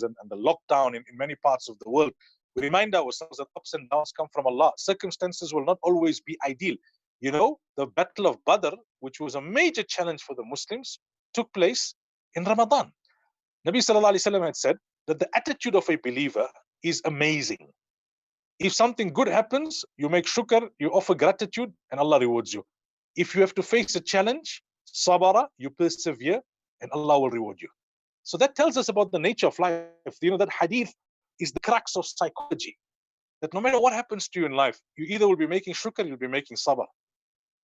and the lockdown in many parts of the world, we remind ourselves that ups and downs come from Allah. Circumstances will not always be ideal. You know, the Battle of Badr, which was a major challenge for the Muslims, took place in Ramadan. Nabi Sallallahu Alaihi Wasallam had said that the attitude of a believer is amazing. If something good happens, you make shukr, you offer gratitude, and Allah rewards you. If you have to face a challenge, sabara, you persevere, and Allah will reward you. So that tells us about the nature of life. You know, that hadith is the crux of psychology. That no matter what happens to you in life, you either will be making shukr, you'll be making sabr.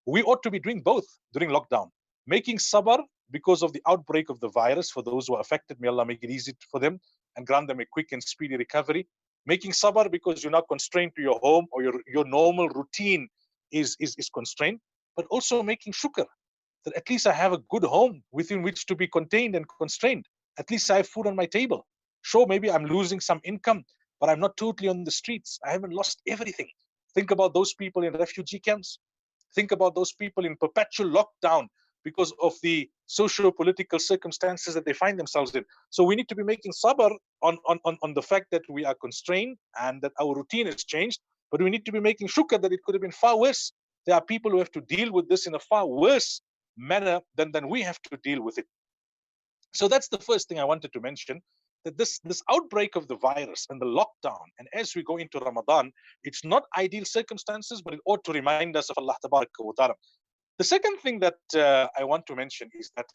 We ought to be doing both during lockdown. Making sabr because of the outbreak of the virus for those who are affected. May Allah make it easy for them and grant them a quick and speedy recovery. Making sabr because you're not constrained to your home or your normal routine is constrained. But also making shukr that at least I have a good home within which to be contained and constrained. At least I have food on my table. Sure, maybe I'm losing some income, but I'm not totally on the streets. I haven't lost everything. Think about those people in refugee camps. Think about those people in perpetual lockdown because of the socio-political circumstances that they find themselves in. So we need to be making sabr on the fact that we are constrained and that our routine has changed, but we need to be making shukr that it could have been far worse. There are people who have to deal with this in a far worse manner than we have to deal with it. So that's the first thing I wanted to mention, that this outbreak of the virus and the lockdown, and as we go into Ramadan, it's not ideal circumstances, but it ought to remind us of Allah Tabaraka wa Ta'ala. The second thing that I want to mention is that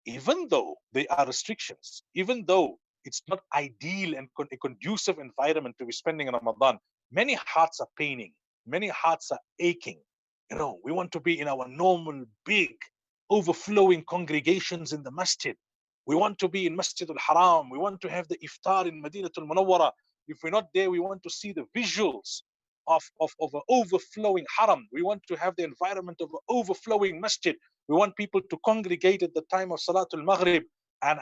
even though there are restrictions, even though it's not ideal and a conducive environment to be spending in Ramadan, many hearts are paining, many hearts are aching. You know, we want to be in our normal, big, overflowing congregations in the masjid. We want to be in Masjid al-Haram. We want to have the iftar in Madinatul Munawwara. If we're not there, we want to see the visuals of an overflowing haram. We want to have the environment of an overflowing masjid. We want people to congregate at the time of Salatul Maghrib and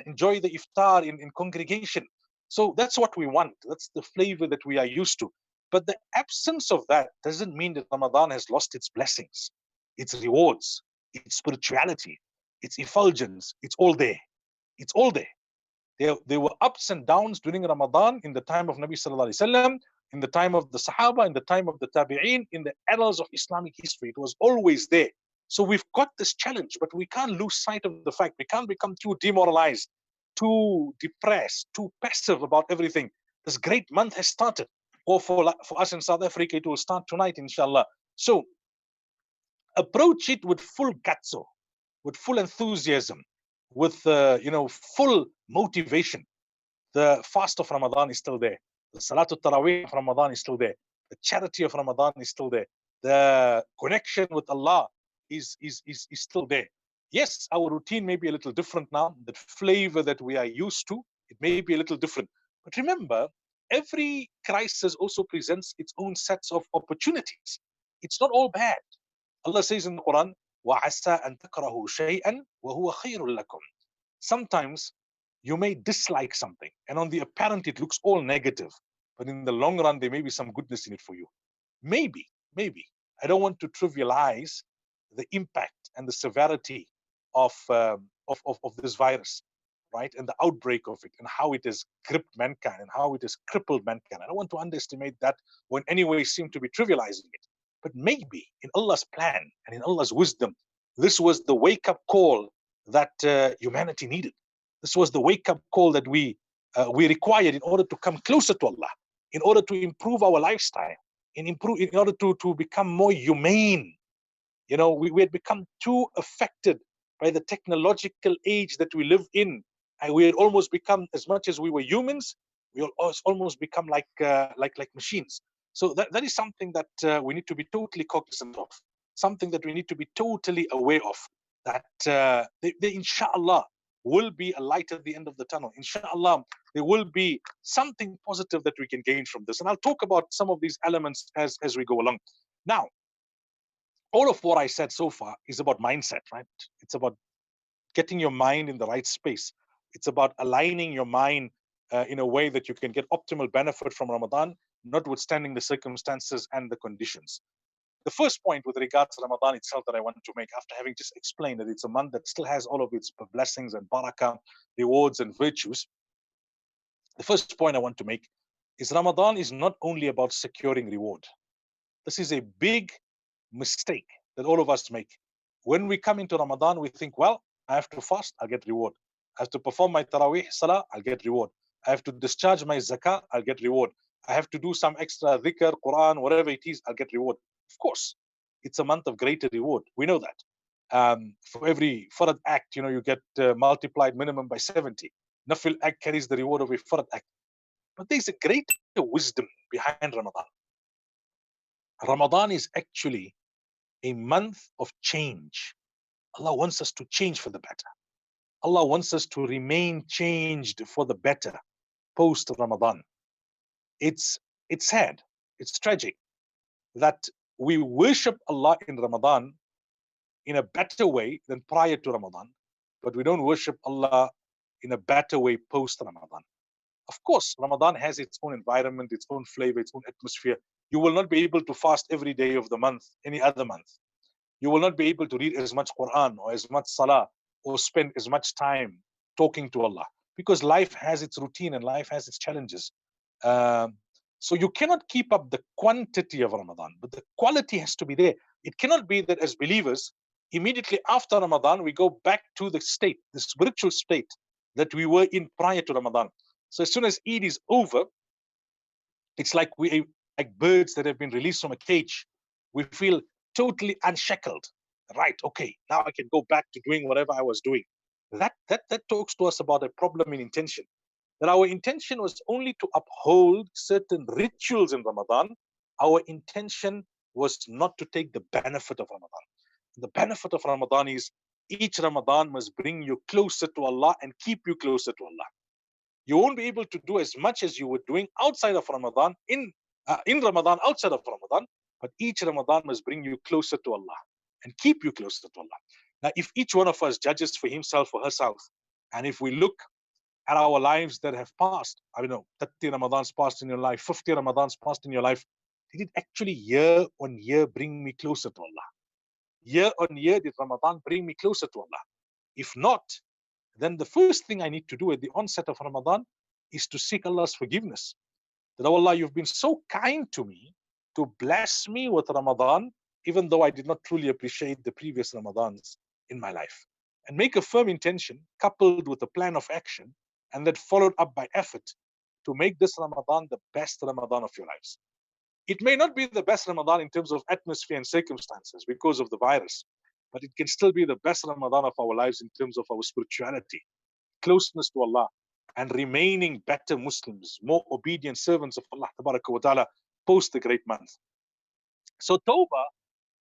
enjoy the iftar in congregation. So that's what we want. That's the flavor that we are used to. But the absence of that doesn't mean that Ramadan has lost its blessings, its rewards, its spirituality, its effulgence. It's all there. It's all there. There were ups and downs during Ramadan in the time of Nabi Sallallahu Alaihi Wasallam, in the time of the Sahaba, in the time of the Tabi'een, in the annals of Islamic history. It was always there. So we've got this challenge, but we can't lose sight of the fact. We can't become too demoralized, too depressed, too passive about everything. This great month has started. Or for us in South Africa, it will start tonight, inshallah. So approach it with full gutso, with full enthusiasm, with full motivation. The fast of Ramadan is still there. The Salatul Taraweeh of Ramadan is still there. The charity of Ramadan is still there. The connection with Allah is still there. Yes, our routine may be a little different now. The flavor that we are used to, it may be a little different. But remember, every crisis also presents its own sets of opportunities. It's not all bad. Allah says in the Quran, وَعَسَىٰ أَن تَكْرَهُوا شَيْئًا وَهُوَ خَيْرٌ لَكُمْ. Sometimes you may dislike something, and on the apparent it looks all negative, but in the long run there may be some goodness in it for you. Maybe. I don't want to trivialize the impact and the severity of this virus, right? And the outbreak of it, and how it has gripped mankind and how it has crippled mankind. I don't want to underestimate that or in any way seem to be trivializing it. But maybe in Allah's plan and in Allah's wisdom, this was the wake-up call that humanity needed. This was the wake-up call that we required in order to come closer to Allah, in order to improve our lifestyle, in order to become more humane. You know, we had become too affected by the technological age that we live in. And we had almost become, as much as we were humans, we almost become like machines. So that is something that we need to be totally cognizant of, something that we need to be totally aware of, that there, inshallah, will be a light at the end of the tunnel. Inshallah, there will be something positive that we can gain from this. And I'll talk about some of these elements as we go along. Now, all of what I said so far is about mindset, right? It's about getting your mind in the right space. It's about aligning your mind in a way that you can get optimal benefit from Ramadan, notwithstanding the circumstances and the conditions. The first point with regards to Ramadan itself that I want to make, after having just explained that it's a month that still has all of its blessings and barakah, rewards and virtues, The first point I want to make is Ramadan is not only about securing reward. This is a big mistake that all of us make. When we come into Ramadan, we think, well, I have to fast, I'll get reward. I have to perform my Taraweeh Salah, I'll get reward. I have to discharge my Zakah, I'll get reward. I have to do some extra dhikr, Quran, whatever it is, I'll get reward. Of course, it's a month of greater reward. We know that. For every farad act, you get multiplied minimum by 70. Nafil act carries the reward of a farad act. But there's a greater wisdom behind Ramadan. Ramadan is actually a month of change. Allah wants us to change for the better. Allah wants us to remain changed for the better post Ramadan. It's sad, it's tragic that we worship Allah in Ramadan in a better way than prior to Ramadan, but we don't worship Allah in a better way post Ramadan. Of course, Ramadan has its own environment, its own flavor, its own atmosphere. You will not be able to fast every day of the month, any other month. You will not be able to read as much Quran or as much Salah or spend as much time talking to Allah, because life has its routine and life has its challenges. So you cannot keep up the quantity of Ramadan, but the quality has to be there. It cannot be that as believers, immediately after Ramadan, we go back to the state, the spiritual state that we were in prior to Ramadan. So as soon as Eid is over, it's like like birds that have been released from a cage. We feel totally unshackled. Right, okay, now I can go back to doing whatever I was doing. That talks to us about a problem in intention. That our intention was only to uphold certain rituals in Ramadan. Our intention was not to take the benefit of Ramadan. The benefit of Ramadan is each Ramadan must bring you closer to Allah and keep you closer to Allah. You won't be able to do as much as you were doing outside of Ramadan, in Ramadan, outside of Ramadan, but each Ramadan must bring you closer to Allah and keep you closer to Allah. Now, if each one of us judges for himself or herself, and if we look at our lives that have passed, I don't know, 30 Ramadans passed in your life, 50 Ramadans passed in your life, did it actually year on year bring me closer to Allah? Year on year, did Ramadan bring me closer to Allah? If not, then the first thing I need to do at the onset of Ramadan is to seek Allah's forgiveness. That, oh Allah, you've been so kind to me to bless me with Ramadan, even though I did not truly appreciate the previous Ramadans in my life. And make a firm intention coupled with a plan of action, and then followed up by effort to make this Ramadan the best Ramadan of your lives. It may not be the best Ramadan in terms of atmosphere and circumstances because of the virus, but it can still be the best Ramadan of our lives in terms of our spirituality, closeness to Allah, and remaining better Muslims, more obedient servants of Allah Ta'ala post the great month. So Tawbah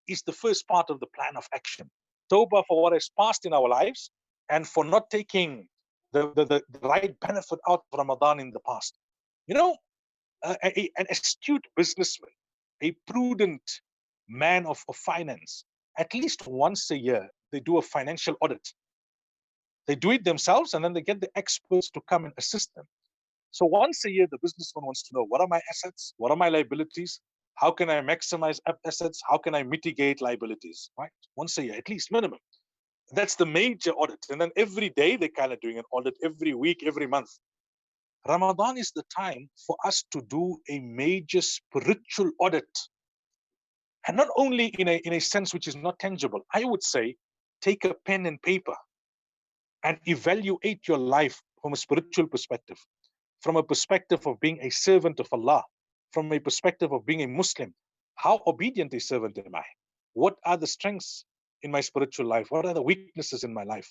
is the first part of the plan of action. Tawbah for what has passed in our lives and for not taking the right benefit out of Ramadan in the past. An astute businessman, a prudent man of finance, at least once a year, they do a financial audit. They do it themselves, and then they get the experts to come and assist them. So once a year, the businessman wants to know, what are my assets? What are my liabilities? How can I maximize assets? How can I mitigate liabilities? Right? Once a year, at least minimum. That's the major audit. And then every day, they're kind of doing an audit, every week, every month. Ramadan is the time for us to do a major spiritual audit. And not only in a sense which is not tangible. I would say, take a pen and paper and evaluate your life from a spiritual perspective, from a perspective of being a servant of Allah, from a perspective of being a Muslim. How obedient a servant am I? What are the strengths in my spiritual life? What are the weaknesses in my life?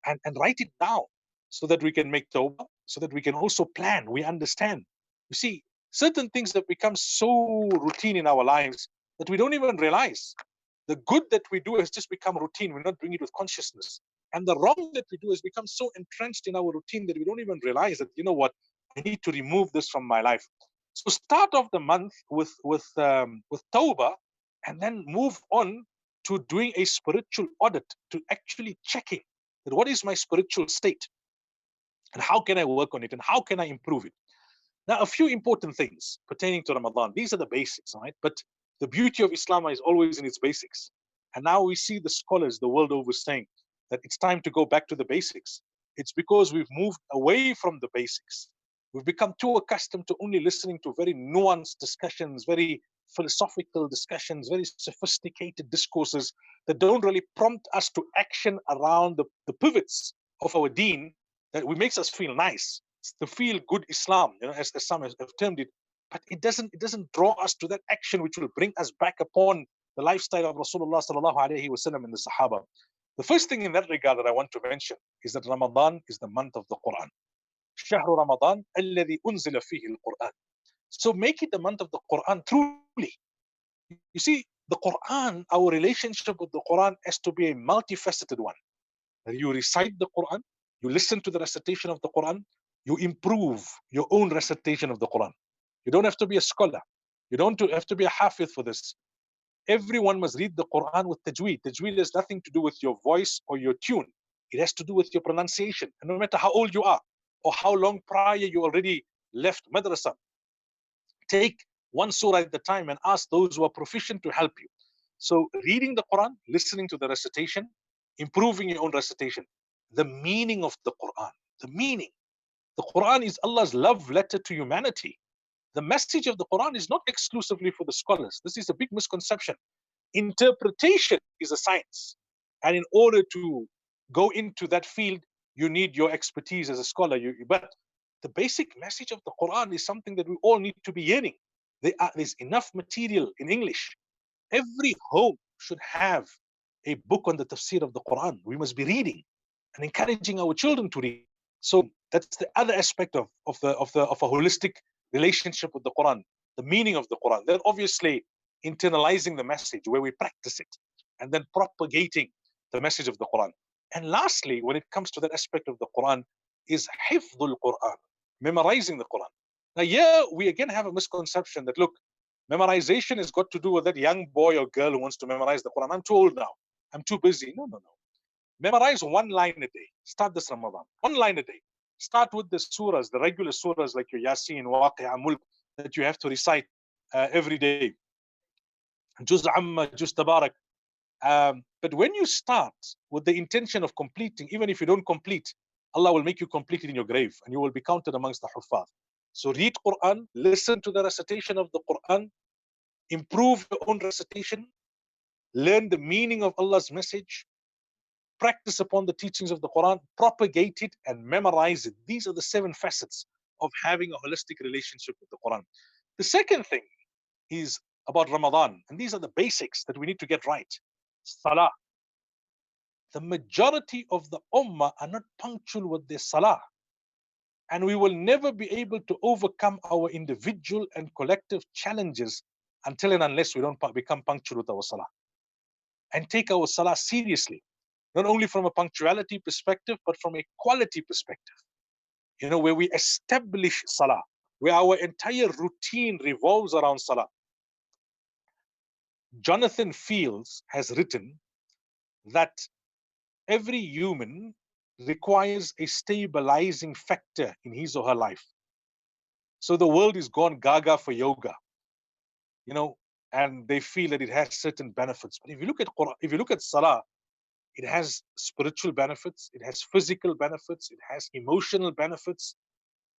And write it down so that we can make tawbah, so that we can also plan. We understand. You see, certain things that become so routine in our lives that we don't even realize. The good that we do has just become routine. We're not doing it with consciousness. And the wrong that we do has become so entrenched in our routine that we don't even realize that, you know what, I need to remove this from my life. So start off the month with tawbah, and then move on to doing a spiritual audit, to actually checking that what is my spiritual state and how can I work on it and how can I improve it. Now, a few important things pertaining to Ramadan. These are the basics, right? But the beauty of Islam is always in its basics. And now we see the scholars the world over saying that it's time to go back to the basics. It's because we've moved away from the basics We've become too accustomed to only listening to very nuanced discussions, very philosophical discussions, very sophisticated discourses that don't really prompt us to action around the pivots of our deen that makes us feel nice. It's the feel good Islam, as some have termed it, but it doesn't draw us to that action which will bring us back upon the lifestyle of Rasulullah sallallahu alaihi wasallam and the Sahaba. The first thing in that regard that I want to mention is that Ramadan is the month of the Quran. شهر رمضان الذي أنزل فيه القرآن. So make it the month of the Quran truly. You see, the Quran, our relationship with the Quran has to be a multifaceted one. You recite the Quran, you listen to the recitation of the Quran, you improve your own recitation of the Quran. You don't have to be a scholar. You don't have to be a hafiz for this. Everyone must read the Quran with tajweed. Tajweed has nothing to do with your voice or your tune. It has to do with your pronunciation. And no matter how old you are or how long prior you already left madrasa, take one surah at the time and ask those who are proficient to help you. So reading the Quran, listening to the recitation, improving your own recitation. The meaning of the Quran. The meaning. The Quran is Allah's love letter to humanity. The message of the Quran is not exclusively for the scholars. This is a big misconception. Interpretation is a science. And in order to go into that field, you need your expertise as a scholar. But the basic message of the Quran is something that we all need to be hearing. There's enough material in English. Every home should have a book on the tafsir of the Quran. We must be reading and encouraging our children to read. So that's the other aspect of a holistic relationship with the Quran, the meaning of the Quran. Then obviously internalizing the message where we practice it, and then propagating the message of the Quran. And lastly, when it comes to that aspect of the Quran, is hifdul Quran, memorizing the Quran. Now here we again have a misconception that, look, memorization has got to do with that young boy or girl who wants to memorize the Quran. I'm too old now. I'm too busy. No. Memorize one line a day. Start this Ramadan. One line a day. Start with the surahs, the regular surahs like your Yasin, Waqi'ah, Mulk, that you have to recite every day. Juz Amma, Juz Tabarak. But when you start with the intention of completing, even if you don't complete, Allah will make you complete it in your grave and you will be counted amongst the Huffaz. So read Quran, listen to the recitation of the Quran, improve your own recitation, learn the meaning of Allah's message, practice upon the teachings of the Quran, propagate it and memorize it. These are the 7 facets of having a holistic relationship with the Quran. The second thing is about Ramadan, and these are the basics that we need to get right. Salah. The majority of the ummah are not punctual with their salah. And we will never be able to overcome our individual and collective challenges until and unless we don't become punctual with our salah. And take our salah seriously. Not only from a punctuality perspective, but from a quality perspective. Where we establish salah, where our entire routine revolves around salah. Jonathan Fields has written that every human requires a stabilizing factor in his or her life. So the world is gone gaga for yoga, and they feel that it has certain benefits. But if you look at Quran, if you look at salah, it has spiritual benefits, it has physical benefits, it has emotional benefits,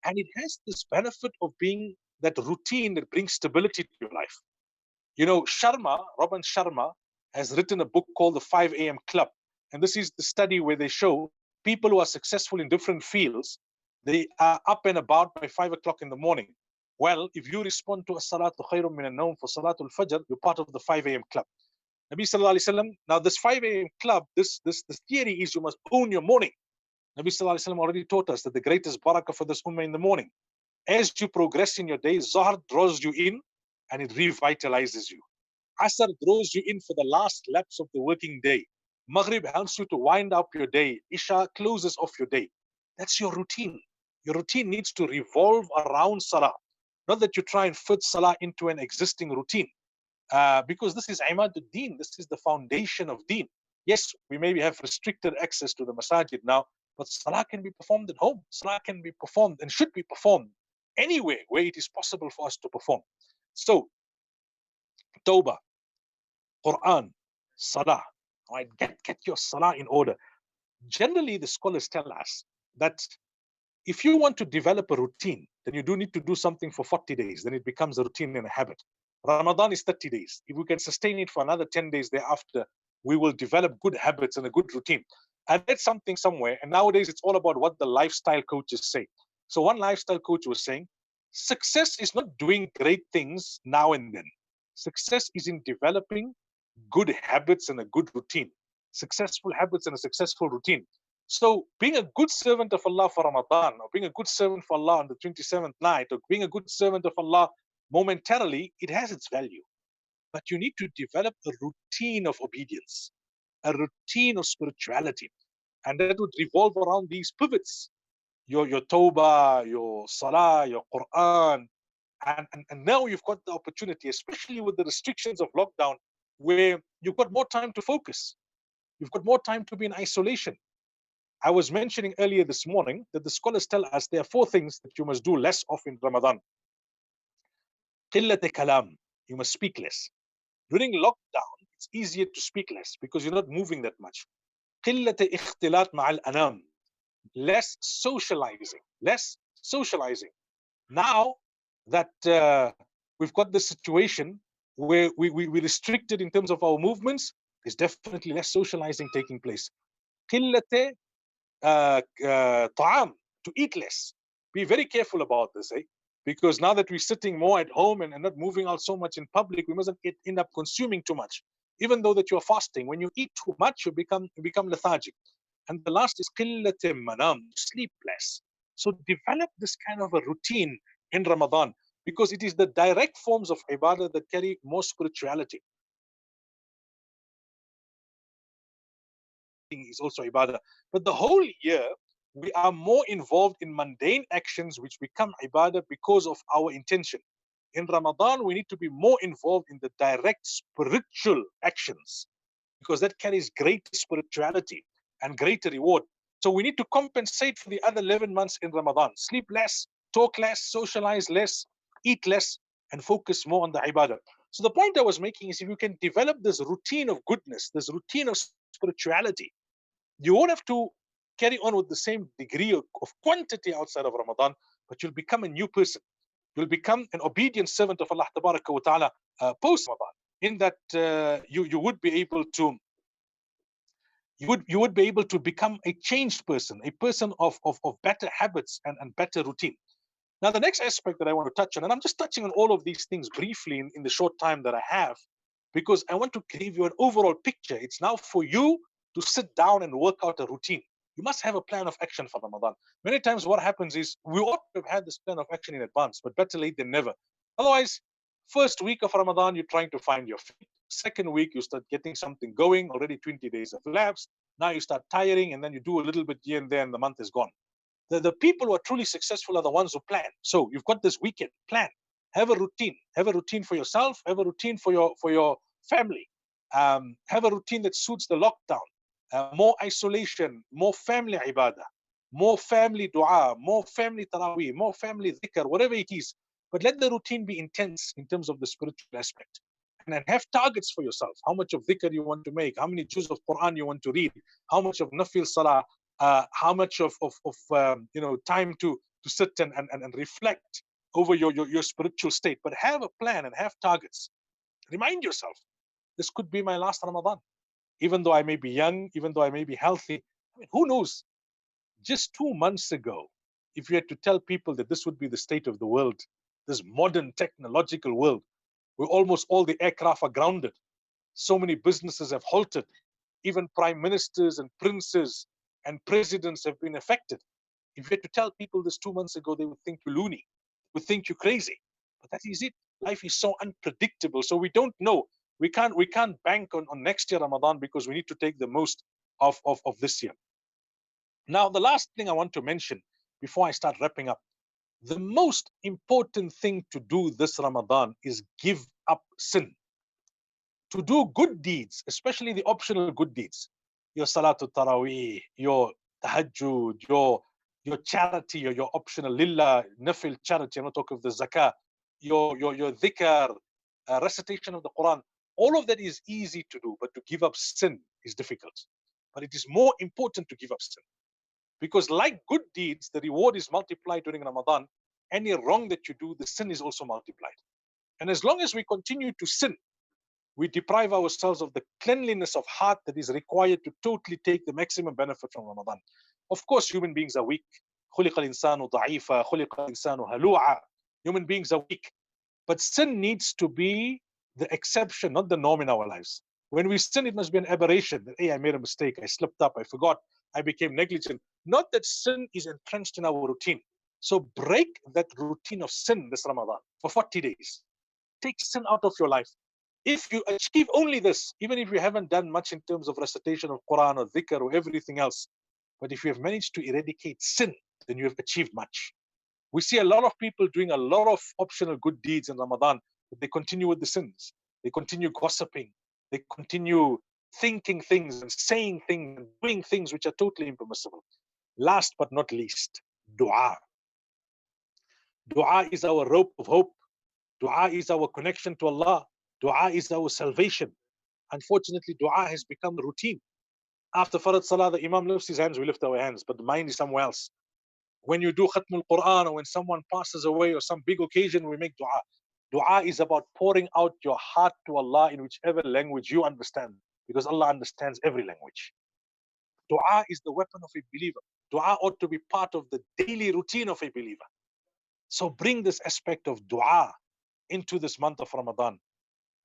and it has this benefit of being that routine that brings stability to your life. Robin Sharma has written a book called The 5 a.m. Club. And this is the study where they show people who are successful in different fields, they are up and about by 5 o'clock in the morning. Well, if you respond to as-salatu khayrun min an-nawm for salatul fajr, you're part of the 5 a.m. club. Nabi sallallahu alaihi wasallam, now this 5 a.m. club, this theory is you must own your morning. Nabi sallallahu alaihi wasallam already taught us that the greatest barakah for this ummah in the morning. As you progress in your day, Zuhr draws you in and it revitalizes you. Asr draws you in for the last laps of the working day. Maghrib helps you to wind up your day. Isha closes off your day. That's your routine. Your routine needs to revolve around salah. Not that you try and fit salah into an existing routine. Because this is Imaduddin. This is the foundation of deen. Yes, we maybe have restricted access to the masajid now, but salah can be performed at home. Salah can be performed and should be performed anywhere where it is possible for us to perform. So, Tawbah, Quran, Salah. Right? Get your Salah in order. Generally, the scholars tell us that if you want to develop a routine, then you do need to do something for 40 days. Then it becomes a routine and a habit. Ramadan is 30 days. If we can sustain it for another 10 days thereafter, we will develop good habits and a good routine. I read something somewhere, and nowadays it's all about what the lifestyle coaches say. So one lifestyle coach was saying, success is not doing great things now and then. Success is in developing good habits and a good routine, successful habits and a successful routine. So being a good servant of Allah for Ramadan, or being a good servant for Allah on the 27th night, or being a good servant of Allah momentarily, it has its value. But you need to develop a routine of obedience, a routine of spirituality. And that would revolve around these pivots, your tawbah, your salah, your Quran. And now you've got the opportunity, especially with the restrictions of lockdown, where you've got more time to focus. You've got more time to be in isolation. I was mentioning earlier this morning that the scholars tell us there are 4 things that you must do less of in Ramadan. قلة kalam, you must speak less. During lockdown, it's easier to speak less because you're not moving that much. قلة اختلاط مع الأنام, less socializing, less socializing. Now that we've got this situation where we restricted in terms of our movements, there's definitely less socializing taking place. قلة طعام, to eat less. Be very careful about this, because now that we're sitting more at home and not moving out so much in public, we mustn't end up consuming too much. Even though that you're fasting, when you eat too much, you become lethargic. And the last is قلة manam, sleep less. So develop this kind of a routine in Ramadan, because it is the direct forms of ibadah that carry more spirituality. Is also ibadah. But the whole year, we are more involved in mundane actions which become ibadah because of our intention. In Ramadan, we need to be more involved in the direct spiritual actions, because that carries greater spirituality and greater reward. So we need to compensate for the other 11 months in Ramadan. Sleep less, talk less, socialize less, eat less, and focus more on the ibadah. So the point I was making is, if you can develop this routine of goodness, this routine of spirituality, you won't have to carry on with the same degree of quantity outside of Ramadan, but you'll become a new person. You'll become an obedient servant of Allah Tabaraka wa Ta'ala post Ramadan. In that you would be able to become a changed person, a person of better habits and better routine. Now, the next aspect that I want to touch on, and I'm just touching on all of these things briefly in the short time that I have, because I want to give you an overall picture. It's now for you to sit down and work out a routine. You must have a plan of action for Ramadan. Many times what happens is, we ought to have had this plan of action in advance, but better late than never. Otherwise, first week of Ramadan, you're trying to find your feet. Second week, you start getting something going. Already 20 days have elapsed. Now you start tiring, and then you do a little bit here and there, and the month is gone. The people who are truly successful are the ones who plan. So you've got this weekend, plan. Have a routine. Have a routine for yourself. Have a routine for your family. Have a routine that suits the lockdown. More isolation, more family ibadah, more family dua, more family taraweeh, more family dhikr, whatever it is. But let the routine be intense in terms of the spiritual aspect. And then have targets for yourself. How much of dhikr you want to make, how many juz of Quran you want to read, how much of nafil salah, how much of time to sit and reflect over your spiritual state. But have a plan and have targets. Remind yourself, this could be my last Ramadan. Even though I may be young, even though I may be healthy, I mean, who knows? Just 2 months ago, if you had to tell people that this would be the state of the world, this modern technological world, where almost all the aircraft are grounded, so many businesses have halted, even prime ministers and princes and presidents have been affected. If you had to tell people this 2 months ago, they would think you're loony, would think you're crazy. But that is it. Life is so unpredictable. So we don't know. We can't bank on next year Ramadan, because we need to take the most of this year. Now, the last thing I want to mention before I start wrapping up, the most important thing to do this Ramadan is give up sin. To do good deeds, especially the optional good deeds, your Salatul Taraweeh, your Tahajjud, your charity, or your optional lillah, nafil charity, I'm not talking of the zakah, your dhikr, recitation of the Quran. All of that is easy to do, but to give up sin is difficult. But it is more important to give up sin. Because like good deeds, the reward is multiplied during Ramadan. Any wrong that you do, the sin is also multiplied. And as long as we continue to sin, we deprive ourselves of the cleanliness of heart that is required to totally take the maximum benefit from Ramadan. Of course, human beings are weak. خُلِقَ الْإِنسَانُ ضَعِيفًا خُلِقَ الْإِنسَانُ هَلُوعًا. Human beings are weak. But sin needs to be the exception, not the norm in our lives. When we sin, it must be an aberration. That, hey, I made a mistake, I slipped up, I forgot, I became negligent. Not that sin is entrenched in our routine. So break that routine of sin this Ramadan for 40 days. Take sin out of your life. If you achieve only this, even if you haven't done much in terms of recitation of Quran or dhikr or everything else, but if you have managed to eradicate sin, then you have achieved much. We see a lot of people doing a lot of optional good deeds in Ramadan, but they continue with the sins. They continue gossiping. They continue thinking things and saying things and doing things which are totally impermissible. Last but not least, dua. Dua is our rope of hope. Dua is our connection to Allah. Dua is our salvation. Unfortunately, dua has become routine. After Farad Salah, the Imam lifts his hands, we lift our hands, but the mind is somewhere else. When you do Khatmul Quran or when someone passes away or some big occasion, we make dua. Dua is about pouring out your heart to Allah in whichever language you understand, because Allah understands every language. Dua is the weapon of a believer. Dua ought to be part of the daily routine of a believer. So bring this aspect of dua into this month of Ramadan.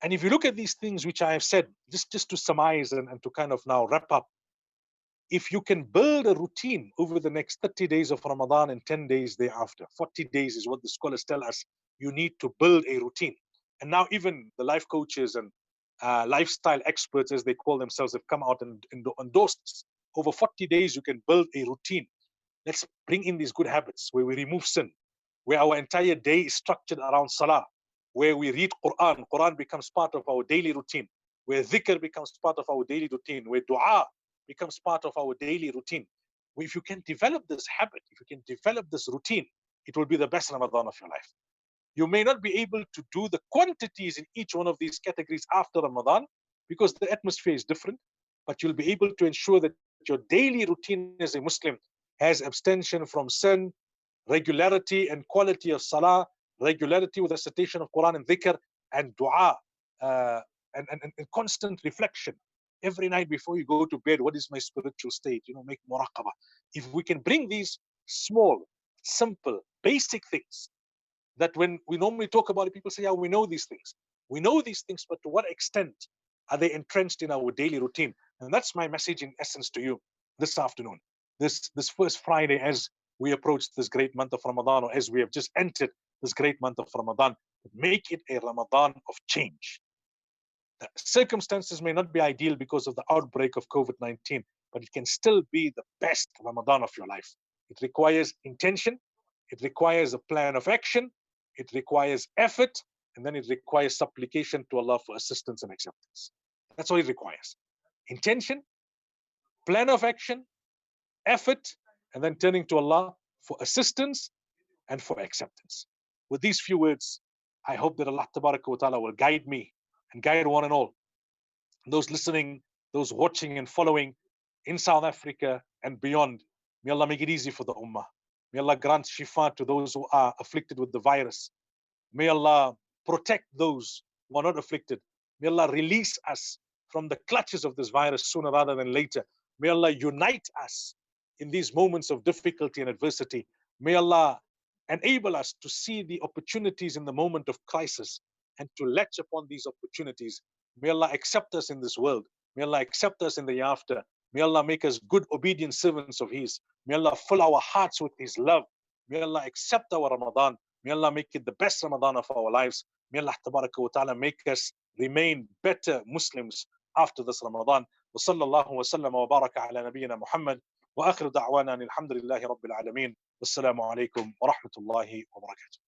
And if you look at these things which I have said, just to surmise and to kind of now wrap up, if you can build a routine over the next 30 days of Ramadan and 10 days thereafter, 40 days is what the scholars tell us, you need to build a routine. And now even the life coaches and lifestyle experts, as they call themselves, have come out and endorsed this. Over 40 days, you can build a routine. Let's bring in these good habits where we remove sin, where our entire day is structured around salah, where we read Quran. Quran becomes part of our daily routine, where dhikr becomes part of our daily routine, where dua becomes part of our daily routine. If you can develop this habit, if you can develop this routine, it will be the best Ramadan of your life. You may not be able to do the quantities in each one of these categories after Ramadan because the atmosphere is different, but you'll be able to ensure that your daily routine as a Muslim has abstention from sin, regularity and quality of salah, regularity with recitation of Quran and dhikr, and dua, and constant reflection. Every night before you go to bed, what is my spiritual state? Make muraqabah. If we can bring these small, simple, basic things that when we normally talk about it, people say, yeah, we know these things. We know these things, but to what extent are they entrenched in our daily routine? And that's my message in essence to you this afternoon, this first Friday as we approach this great month of Ramadan, or as we have just entered this great month of Ramadan. Make it a Ramadan of change. The circumstances may not be ideal because of the outbreak of COVID-19, but it can still be the best Ramadan of your life. It requires intention, it requires a plan of action, it requires effort, and then it requires supplication to Allah for assistance and acceptance. That's all it requires. Intention, plan of action, effort, and then turning to Allah for assistance and for acceptance. With these few words, I hope that Allah Ta'ala will guide me and guide one and all. Those listening, those watching and following in South Africa and beyond, may Allah make it easy for the Ummah. May Allah grant shifa to those who are afflicted with the virus. May Allah protect those who are not afflicted. May Allah release us from the clutches of this virus sooner rather than later. May Allah unite us in these moments of difficulty and adversity. May Allah enable us to see the opportunities in the moment of crisis and to latch upon these opportunities. May Allah accept us in this world. May Allah accept us in the after. May Allah make us good, obedient servants of His. May Allah fill our hearts with His love. May Allah accept our Ramadan. May Allah make it the best Ramadan of our lives. May Allah Ta'ala make us remain better Muslims after this Ramadan. وصلى الله وسلم وبارك على نبينا محمد وآخر دعوانا أن الحمد لله رب العالمين والسلام عليكم ورحمة الله وبركاته.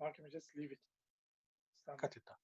Or can we just leave it? Cut it down.